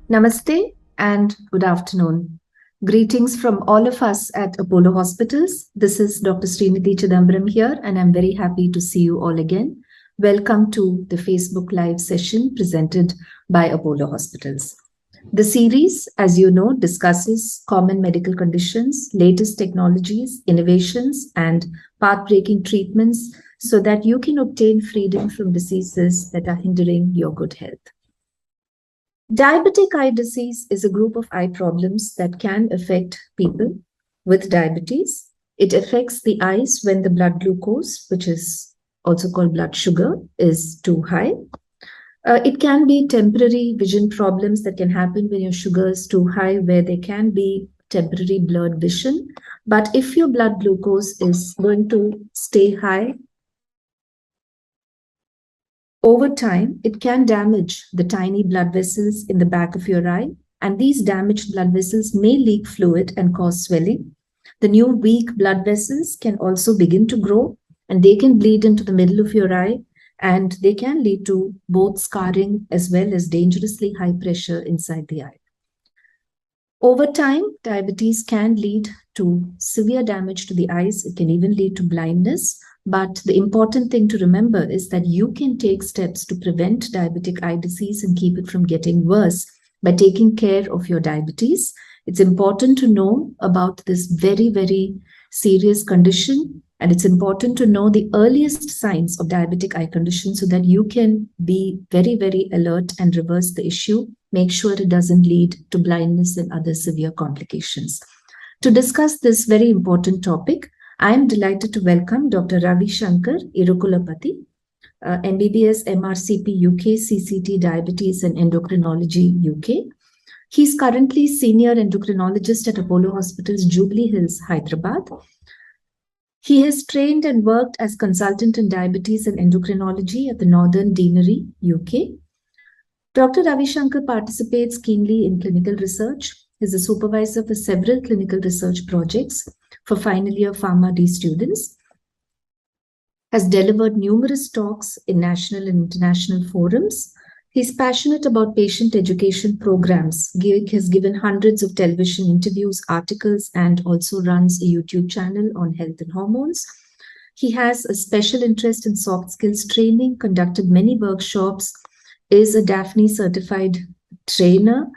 Namaste and good afternoon. Greetings from all of us at Apollo Hospitals. This is Dr. Srinidhi Chidambaram here, and I'm very happy to see you all again. Welcome to the Facebook Live session presented by Apollo Hospitals. The series, as you know, discusses common medical conditions, latest technologies, innovations, and path-breaking treatments so that you can obtain freedom from diseases that are hindering your good health. Diabetic eye disease is a group of eye problems that can affect people with diabetes. It affects the eyes when the blood glucose, which is also called blood sugar, is too high. It can be temporary vision problems that can happen when your sugar is too high, where there can be temporary blurred vision. But if your blood glucose is going to stay high over time, it can damage the tiny blood vessels in the back of your eye, and these damaged blood vessels may leak fluid and cause swelling. The new weak blood vessels can also begin to grow, and they can bleed into the middle of your eye, and they can lead to both scarring as well as dangerously high pressure inside the eye. Over time, diabetes can lead to severe damage to the eyes. It can even lead to blindness. But the important thing to remember is that you can take steps to prevent diabetic eye disease and keep it from getting worse by taking care of your diabetes. It's important to know about this very, very serious condition. And it's important to know the earliest signs of diabetic eye condition so that you can be very, very alert and reverse the issue. Make sure it doesn't lead to blindness and other severe complications. To discuss this very important topic, I am delighted to welcome Dr. Ravi Sankar Erukulapati, MBBS MRCP UK, CCT Diabetes and Endocrinology UK. He's currently Senior Endocrinologist at Apollo Hospitals, Jubilee Hills, Hyderabad. He has trained and worked as consultant in diabetes and endocrinology at the Northern Deanery, UK. Dr. Ravi Sankar participates keenly in clinical research. He is a supervisor for several clinical research projects for final year Pharma D students, has delivered numerous talks in national and international forums. He's passionate about patient education programs. He has given hundreds of television interviews, articles, and also runs a YouTube channel on health and hormones. He has a special interest in soft skills training, conducted many workshops, is a Daphne certified trainer,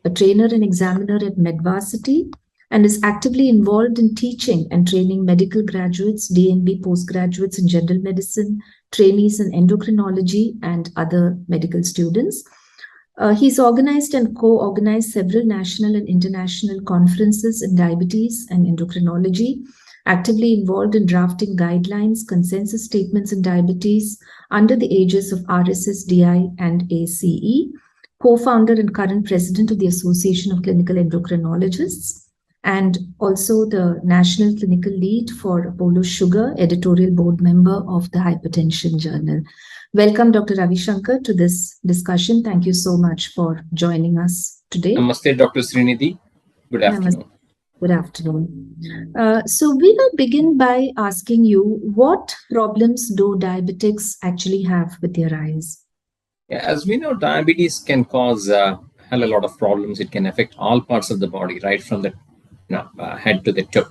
a trainer and examiner at Medvarsity, and is actively involved in teaching and training medical graduates, DNB postgraduates in general medicine, trainees in endocrinology, and other medical students. He's organized and co-organized several national and international conferences in diabetes and endocrinology, actively involved in drafting guidelines, consensus statements in diabetes under the aegis of RSSDI and ACE, co-founder and current president of the Association of Clinical Endocrinologists, and also the national clinical lead for Apollo Sugar, editorial board member of the Hypertension Journal. Welcome, Dr. Ravi Sankar, to this discussion. Thank you so much for joining us today. Namaste, Dr. Srinidhi. Good afternoon. Good afternoon. So we will begin by asking you, what problems do diabetics actually have with their eyes? As we know, diabetes can cause a lot of problems. It can affect all parts of the body, right from the head to the toe.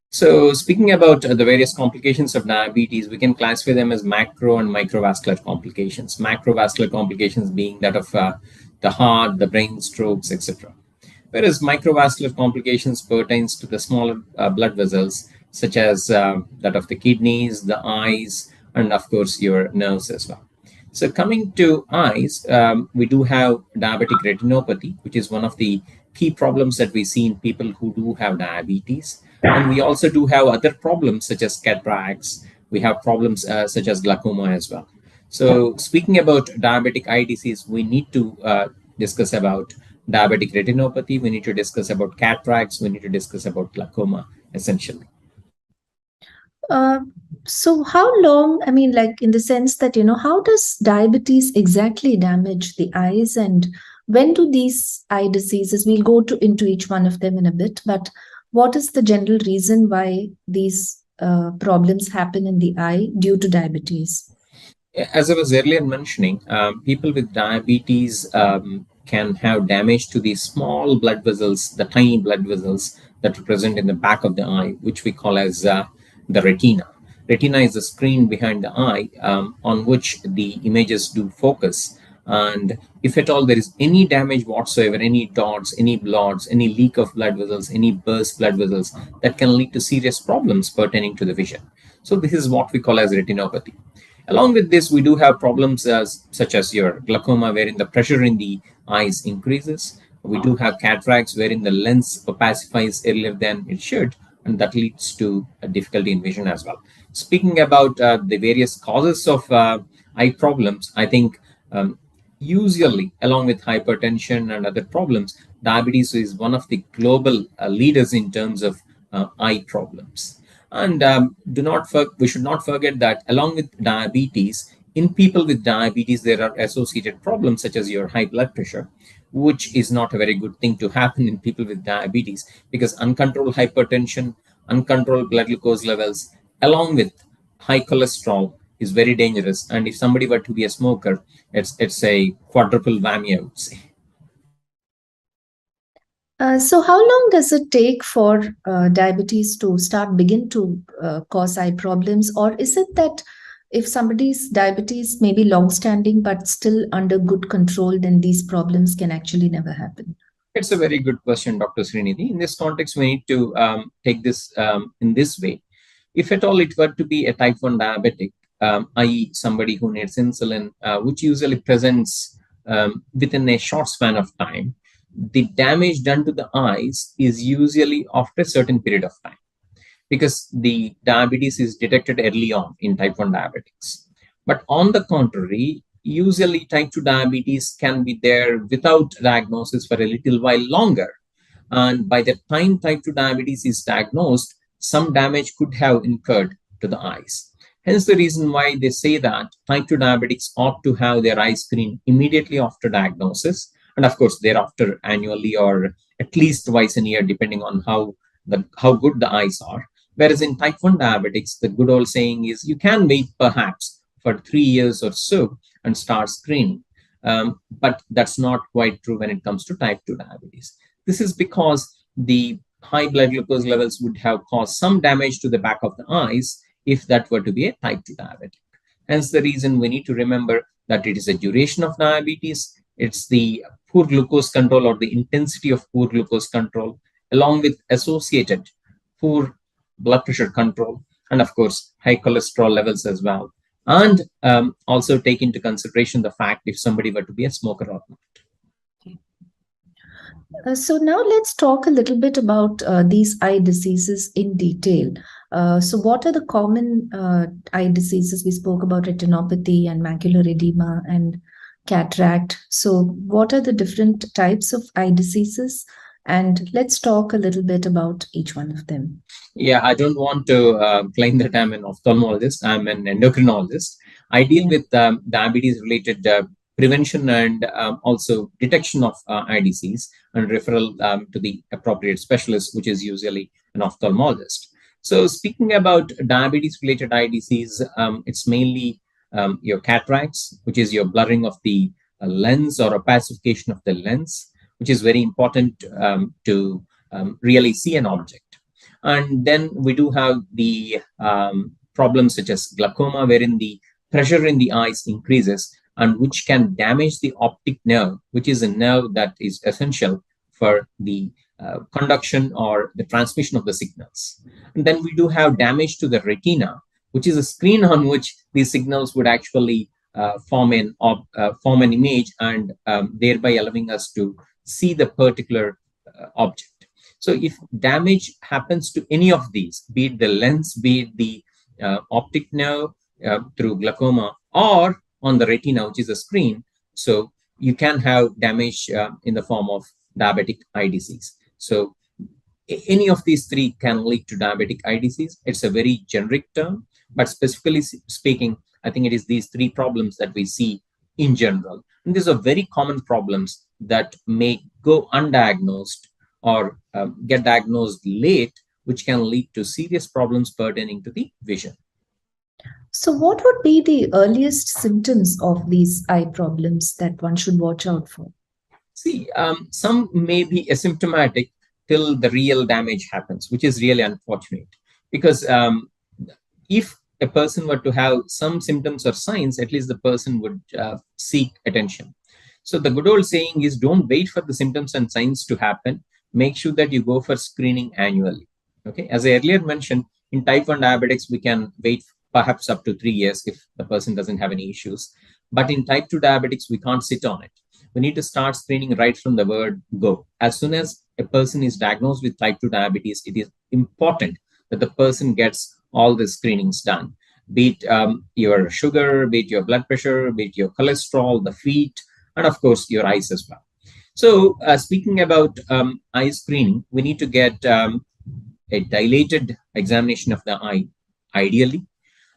So speaking about the various complications of diabetes, we can classify them as macro and microvascular complications. Macrovascular complications being that of the heart, the brain, strokes, etc. Whereas microvascular complications pertains to the smaller blood vessels, such as that of the kidneys, the eyes, and of course your nerves as well. So coming to eyes, we do have diabetic retinopathy, which is one of the key problems that we see in people who do have diabetes. And we also do have other problems such as cataracts. We have problems such as glaucoma as well. So speaking about diabetic eye disease, we need to discuss about diabetic retinopathy. We need to discuss about cataracts. We need to discuss about glaucoma, essentially. So how long, I mean, like in the sense that, how does diabetes exactly damage the eyes, and when do these eye diseases, we'll go into each one of them in a bit, but what is the general reason why these problems happen in the eye due to diabetes? As I was earlier mentioning, people with diabetes can have damage to the small blood vessels, the tiny blood vessels that are present in the back of the eye, which we call as the retina. Retina is the screen behind the eye on which the images do focus. And if at all there is any damage whatsoever, any dots, any blots, any leak of blood vessels, any burst blood vessels, that can lead to serious problems pertaining to the vision. So this is what we call as retinopathy. Along with this, we do have problems such as your glaucoma, wherein the pressure in the eyes increases. We do have cataracts, wherein the lens opacifies earlier than it should, and that leads to a difficulty in vision as well. Speaking about the various causes of eye problems, I think usually, along with hypertension and other problems, diabetes is one of the global leaders in terms of eye problems. And we should not forget that along with diabetes, in people with diabetes, there are associated problems such as your high blood pressure, which is not a very good thing to happen in people with diabetes because uncontrolled hypertension, uncontrolled blood glucose levels, along with high cholesterol is very dangerous. And if somebody were to be a smoker, it's a quadruple whammy, I would say. So how long does it take for diabetes to start begin to cause eye problems, or is it that if somebody's diabetes may be long-standing but still under good control, then these problems can actually never happen? It's a very good question, Dr. Srinidhi. In this context, we need to take this in this way. If at all it were to be a type 1 diabetic, i.e., somebody who needs insulin, which usually presents within a short span of time, the damage done to the eyes is usually after a certain period of time because the diabetes is detected early on in type 1 diabetics. But on the contrary, usually type 2 diabetes can be there without diagnosis for a little while longer. And by the time type 2 diabetes is diagnosed, some damage could have incurred to the eyes. Hence, the reason why they say that type 2 diabetics ought to have their eyes screened immediately after diagnosis, and of course, thereafter annually or at least twice a year, depending on how good the eyes are. Whereas in type 1 diabetics, the good old saying is you can wait perhaps for 3 years or so and start screening. But that's not quite true when it comes to type 2 diabetes. This is because the high blood glucose levels would have caused some damage to the back of the eyes if that were to be a type 2 diabetic. Hence, the reason we need to remember that it is a duration of diabetes, it's the poor glucose control or the intensity of poor glucose control, along with associated poor blood pressure control, and of course, high cholesterol levels as well. And also take into consideration the fact if somebody were to be a smoker or not. So now let's talk a little bit about these eye diseases in detail. So what are the common eye diseases? We spoke about retinopathy and macular edema and cataract. So what are the different types of eye diseases? And let's talk a little bit about each one of them. Yeah, I don't want to claim that I'm an ophthalmologist. I'm an endocrinologist. I deal Yeah. with diabetes related prevention and also detection of eye disease and referral to the appropriate specialist, which is usually an ophthalmologist. So, speaking about diabetes related eye disease, it's mainly your cataracts, which is your blurring of the lens or opacification of the lens, which is very important to really see an object. And then we do have the problems such as glaucoma, wherein the pressure in the eyes increases and which can damage the optic nerve, which is a nerve that is essential for the conduction or the transmission of the signals. And then we do have damage to the retina, which is a screen on which these signals would actually form an image and thereby allowing us to see the particular object. So if damage happens to any of these, be it the lens, be it the optic nerve through glaucoma, or on the retina, which is a screen, so you can have damage in the form of diabetic eye disease. So any of these three can lead to diabetic eye disease. It's a very generic term, but specifically speaking, I think it is these three problems that we see in general. And these are very common problems that may go undiagnosed or get diagnosed late, which can lead to serious problems pertaining to the vision. So what would be the earliest symptoms of these eye problems that one should watch out for? See, some may be asymptomatic till the real damage happens, which is really unfortunate. Because if a person were to have some symptoms or signs, at least the person would seek attention. So the good old saying is, don't wait for the symptoms and signs to happen. Make sure that you go for screening annually. Okay. As I earlier mentioned, in type 1 diabetics, we can wait perhaps up to 3 years if the person doesn't have any issues. But in type 2 diabetics, we can't sit on it. We need to start screening right from the word go. As soon as a person is diagnosed with type 2 diabetes, it is important that the person gets all the screenings done, be it your sugar, be it your blood pressure, be it your cholesterol, the feet, and of course your eyes as well. So speaking about eye screening, we need to get a dilated examination of the eye, ideally.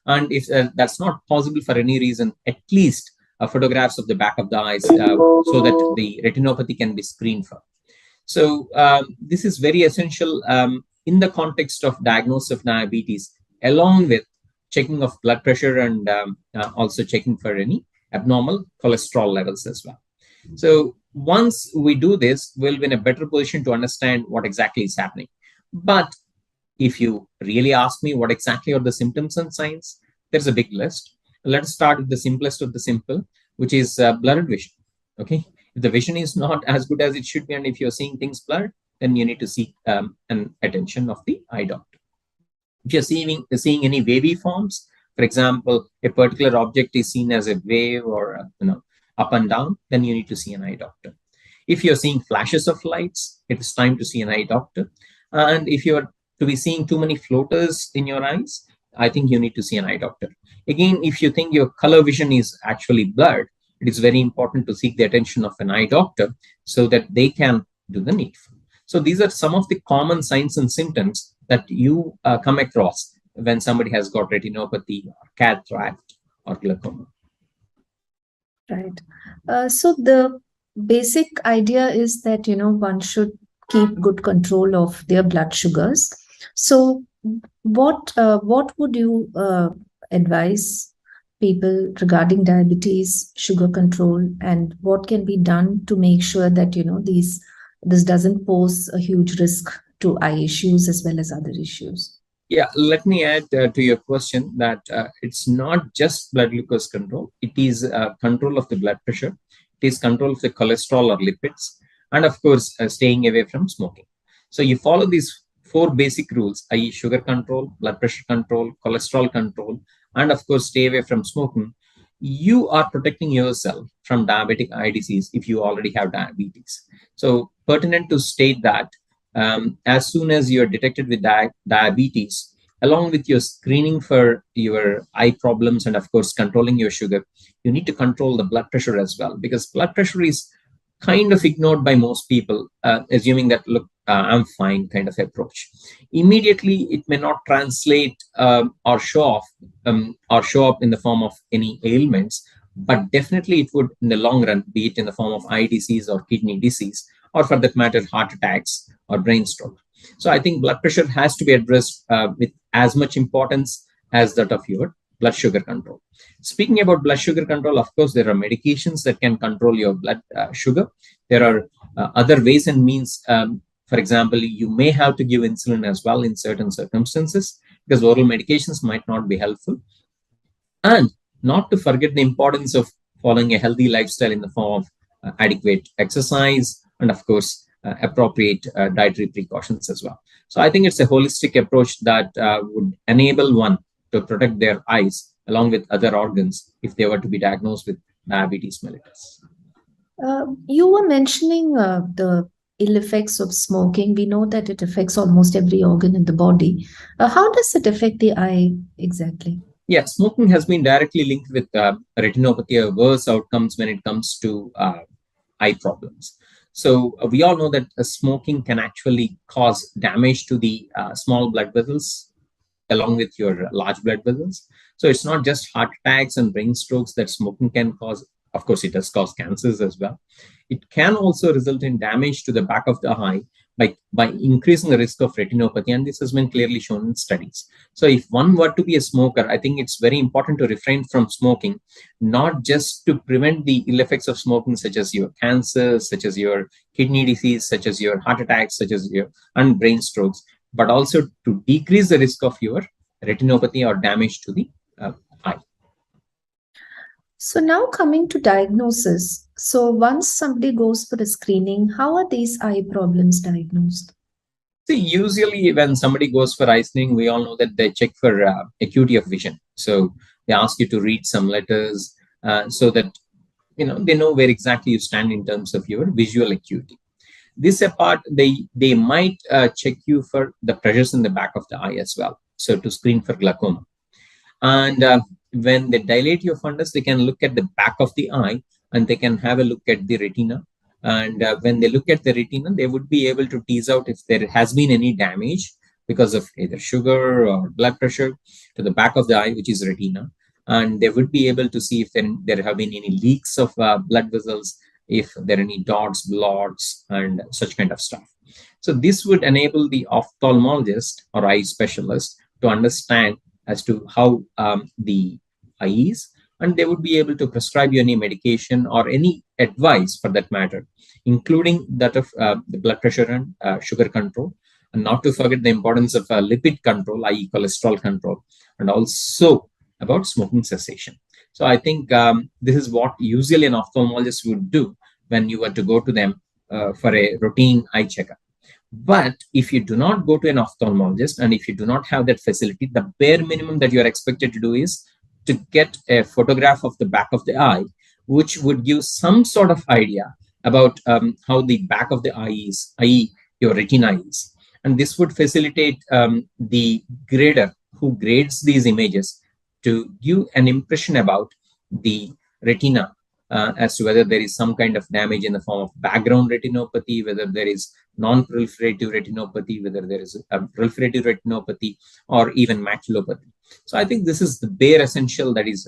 And if that's not possible for any reason, at least photographs of the back of the eyes so that the retinopathy can be screened for. So this is very essential in the context of diagnosis of diabetes, along with checking of blood pressure and also checking for any abnormal cholesterol levels as well. So once we do this, we'll be in a better position to understand what exactly is happening. But if you really ask me what exactly are the symptoms and signs, there's a big list. Let's start with the simplest of the simple, which is blurred vision. Okay, if the vision is not as good as it should be, and if you're seeing things blurred, then you need to seek an attention of the eye doctor. If you're seeing any wavy forms, for example, a particular object is seen as a wave or up and down, then you need to see an eye doctor. If you're seeing flashes of lights, it is time to see an eye doctor. And if you're to be seeing too many floaters in your eyes, I think you need to see an eye doctor. Again, if you think your color vision is actually blurred, it is very important to seek the attention of an eye doctor so that they can do the needful. So these are some of the common signs and symptoms that you come across when somebody has got retinopathy or cataract or glaucoma. Right. So the basic idea is that, one should keep good control of their blood sugars. So what would you advise people regarding diabetes, sugar control, and what can be done to make sure that, this doesn't pose a huge risk to eye issues as well as other issues? Yeah, let me add to your question that it's not just blood glucose control. It is control of the blood pressure. It is control of the cholesterol or lipids, and of course, staying away from smoking. So you follow these four basic rules, i.e., sugar control, blood pressure control, cholesterol control, and of course, stay away from smoking. You are protecting yourself from diabetic eye disease if you already have diabetes. So pertinent to state that as soon as you're detected with diabetes, along with your screening for your eye problems and, of course, controlling your sugar, you need to control the blood pressure as well, because blood pressure is kind of ignored by most people, assuming that, look, I'm fine kind of approach. Immediately, it may not translate or show up in the form of any ailments, but definitely it would in the long run, be it in the form of eye disease or kidney disease, or for that matter, heart attacks or brain stroke. So I think blood pressure has to be addressed with as much importance as that of your blood sugar control. Speaking about blood sugar control, of course, there are medications that can control your blood sugar. There are other ways and means. For example, you may have to give insulin as well in certain circumstances because oral medications might not be helpful. And not to forget the importance of following a healthy lifestyle in the form of adequate exercise and, of course, appropriate dietary precautions as well. So I think it's a holistic approach that would enable one to protect their eyes along with other organs if they were to be diagnosed with diabetes mellitus. You were mentioning the ill effects of smoking. We know that it affects almost every organ in the body. How does it affect the eye exactly? Yeah, smoking has been directly linked with retinopathy or worse outcomes when it comes to eye problems. So we all know that smoking can actually cause damage to the small blood vessels along with your large blood vessels. So it's not just heart attacks and brain strokes that smoking can cause. Of course, it does cause cancers as well. It can also result in damage to the back of the eye by increasing the risk of retinopathy, and this has been clearly shown in studies. So if one were to be a smoker, I think it's very important to refrain from smoking, not just to prevent the ill effects of smoking, such as your cancer, such as your kidney disease, such as your heart attacks, such as your and brain strokes, but also to decrease the risk of your retinopathy or damage to the eye. So now coming to diagnosis. So once somebody goes for a screening, how are these eye problems diagnosed? See, usually when somebody goes for eye screening, we all know that they check for acuity of vision. So they ask you to read some letters so that they know where exactly you stand in terms of your visual acuity. This apart, they might check you for the pressures in the back of the eye as well. So to screen for glaucoma. And when they dilate your fundus, they can look at the back of the eye and they can have a look at the retina. And when they look at the retina, they would be able to tease out if there has been any damage because of either sugar or blood pressure to the back of the eye, which is retina. And they would be able to see if there have been any leaks of blood vessels, if there are any dots, blots, and such kind of stuff. So this would enable the ophthalmologist or eye specialist to understand as to how the eye is, and they would be able to prescribe you any medication or any advice for that matter, including that of the blood pressure and sugar control, and not to forget the importance of lipid control, i.e. cholesterol control, and also about smoking cessation. So I think this is what usually an ophthalmologist would do when you were to go to them for a routine eye checkup. But if you do not go to an ophthalmologist and if you do not have that facility, the bare minimum that you are expected to do is to get a photograph of the back of the eye, which would give some sort of idea about how the back of the eye is, i.e., your retina is. And this would facilitate the grader who grades these images to give an impression about the retina as to whether there is some kind of damage in the form of background retinopathy, whether there is non-proliferative retinopathy, whether there is a proliferative retinopathy, or even maculopathy. So I think this is the bare essential, that is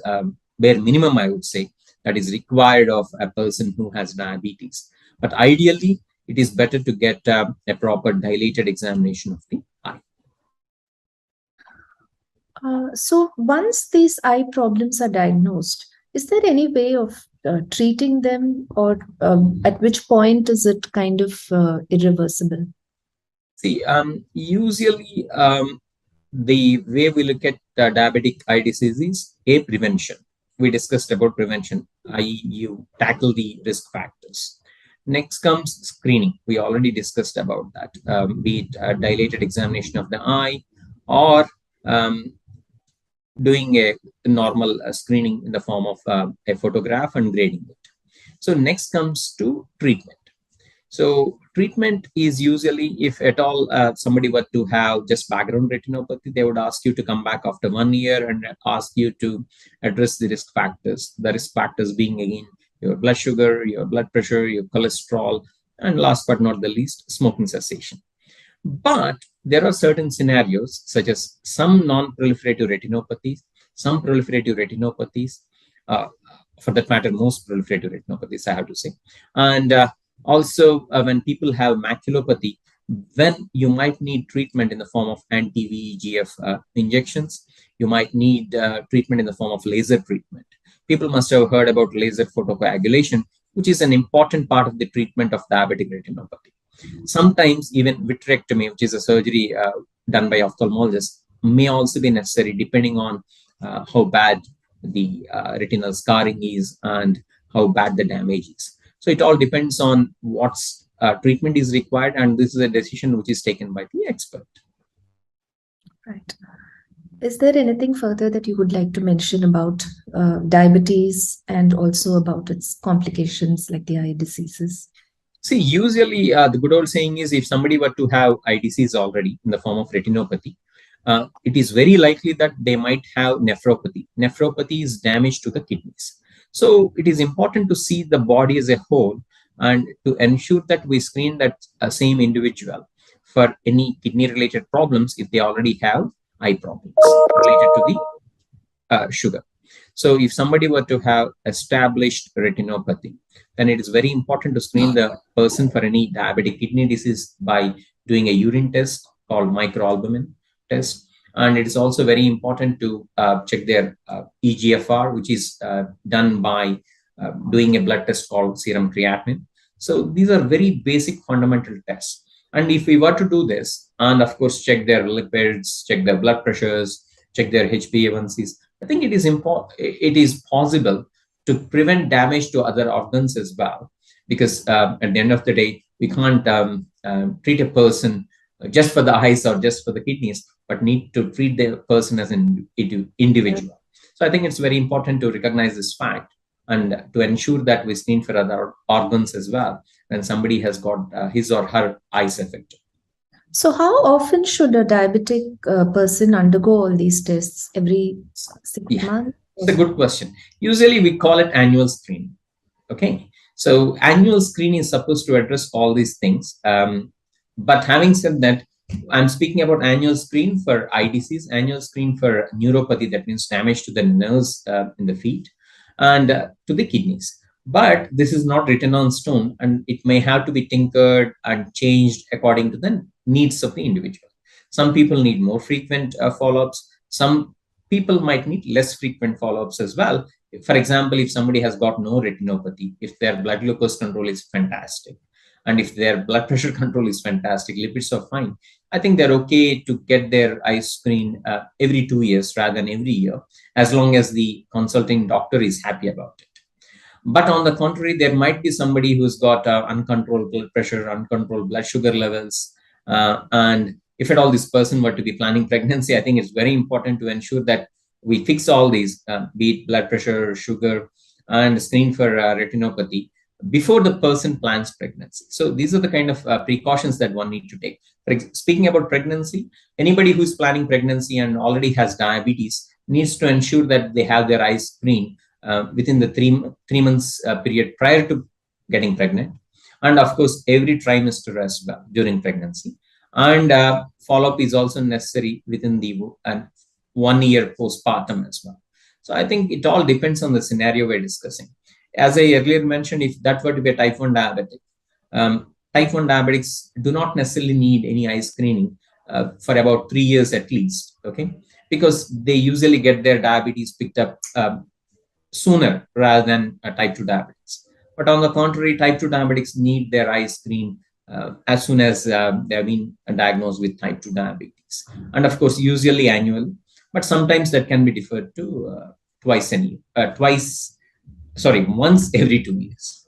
bare minimum, I would say, that is required of a person who has diabetes. But ideally, it is better to get a proper dilated examination of the eye. So once these eye problems are diagnosed, is there any way of treating them, or at which point is it kind of irreversible? See, usually the way we look at diabetic eye disease is a prevention. We discussed about prevention, i.e., you tackle the risk factors. Next comes screening. We already discussed about that, be it a dilated examination of the eye or um, doing a normal screening in the form of a photograph and grading it. So next comes to treatment. So treatment is usually, if at all somebody were to have just background retinopathy, they would ask you to come back after 1 year and ask you to address the risk factors. The risk factors being again your blood sugar, your blood pressure, your cholesterol, and last but not the least, smoking cessation. But there are certain scenarios, such as some non-proliferative retinopathies, some proliferative retinopathies, uh, for that matter, most proliferative retinopathies, I have to say. And also, when people have maculopathy, then you might need treatment in the form of anti-VEGF injections. You might need treatment in the form of laser treatment. People must have heard about laser photocoagulation, which is an important part of the treatment of diabetic retinopathy. Sometimes even vitrectomy, which is a surgery done by ophthalmologists, may also be necessary depending on how bad the retinal scarring is and how bad the damage is. So it all depends on what treatment is required, and this is a decision which is taken by the expert. Right. Is there anything further that you would like to mention about diabetes and also about its complications like the eye diseases? See, usually the good old saying is, if somebody were to have eye disease already in the form of retinopathy, it is very likely that they might have nephropathy. Nephropathy is damage to the kidneys. So it is important to see the body as a whole and to ensure that we screen that same individual for any kidney related problems if they already have eye problems related to the sugar. So if somebody were to have established retinopathy, then it is very important to screen the person for any diabetic kidney disease by doing a urine test called microalbumin test. And it is also very important to check their EGFR, which is done by doing a blood test called serum creatinine. So these are very basic fundamental tests. And if we were to do this, and of course, check their lipids, check their blood pressures, check their HbA1cs, I think it is possible to prevent damage to other organs as well. Because at the end of the day, we can't treat a person just for the eyes or just for the kidneys, but need to treat the person as an individual. So I think it's very important to recognize this fact and to ensure that we screen for other organs as well when somebody has got his or her eyes affected. So, how often should a diabetic person undergo all these tests? Every 6 months? It's a good question. Usually we call it annual screening. Okay. So annual screening is supposed to address all these things. But having said that, I'm speaking about annual screen for eye disease, annual screen for neuropathy, that means damage to the nerves in the feet, and to the kidneys. But this is not written on stone, and it may have to be tinkered and changed according to the needs of the individual. Some people need more frequent follow-ups. Some people might need less frequent follow-ups as well. For example, if somebody has got no retinopathy, if their blood glucose control is fantastic, and if their blood pressure control is fantastic, lipids are fine, I think they're okay to get their eyes screened every 2 years rather than every year, as long as the consulting doctor is happy about it. But on the contrary, there might be somebody who's got uncontrolled blood pressure, uncontrolled blood sugar levels. And if at all this person were to be planning pregnancy, I think it's very important to ensure that we fix all these, be it blood pressure, sugar, and screen for retinopathy before the person plans pregnancy. So these are the kind of precautions that one need to take. Speaking about pregnancy, anybody who's planning pregnancy and already has diabetes needs to ensure that they have their eyes screened within the three months period prior to getting pregnant, and of course every trimester as well during pregnancy. And follow-up is also necessary within the 1 year postpartum as well. So I think it all depends on the scenario we're discussing. As I earlier mentioned, if that were to be a type 1 diabetic, type 1 diabetics do not necessarily need any eye screening for about 3 years at least, okay? Because they usually get their diabetes picked up sooner rather than type 2 diabetics. But on the contrary, type 2 diabetics need their eyes screened as soon as they have been diagnosed with type 2 diabetes. And of course, usually annually, but sometimes that can be deferred to once every 2 years.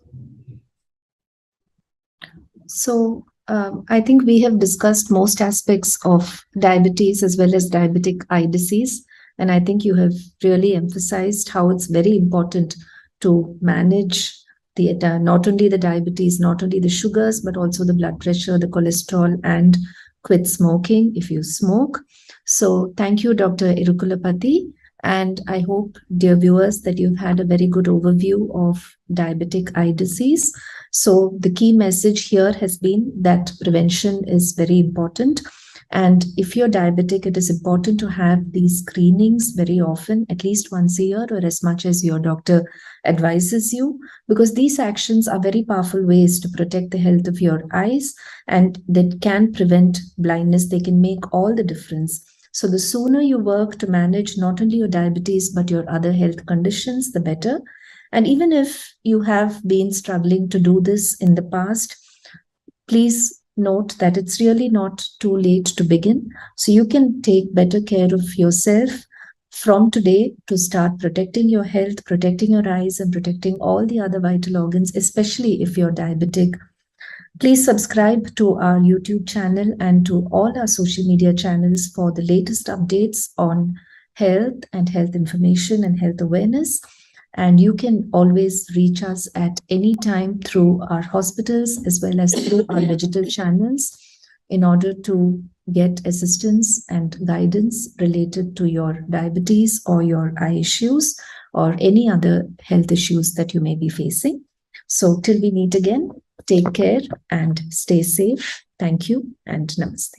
So, I think we have discussed most aspects of diabetes as well as diabetic eye disease. And I think you have really emphasized how it's very important to manage not only the diabetes, not only the sugars, but also the blood pressure, the cholesterol, and quit smoking if you smoke. So thank you, Dr. Erukulapati. And I hope, dear viewers, that you've had a very good overview of diabetic eye disease. So the key message here has been that prevention is very important. And if you're diabetic, it is important to have these screenings very often, at least once a year or as much as your doctor advises you, because these actions are very powerful ways to protect the health of your eyes, and that can prevent blindness. They can make all the difference. So the sooner you work to manage not only your diabetes, but your other health conditions, the better. And even if you have been struggling to do this in the past, please note that it's really not too late to begin. So you can take better care of yourself from today to start protecting your health, protecting your eyes, and protecting all the other vital organs, especially if you're diabetic. Please subscribe to our YouTube channel and to all our social media channels for the latest updates on health and health information and health awareness. And you can always reach us at any time through our hospitals as well as through our digital channels in order to get assistance and guidance related to your diabetes or your eye issues or any other health issues that you may be facing. So till we meet again, take care and stay safe. Thank you and namaste.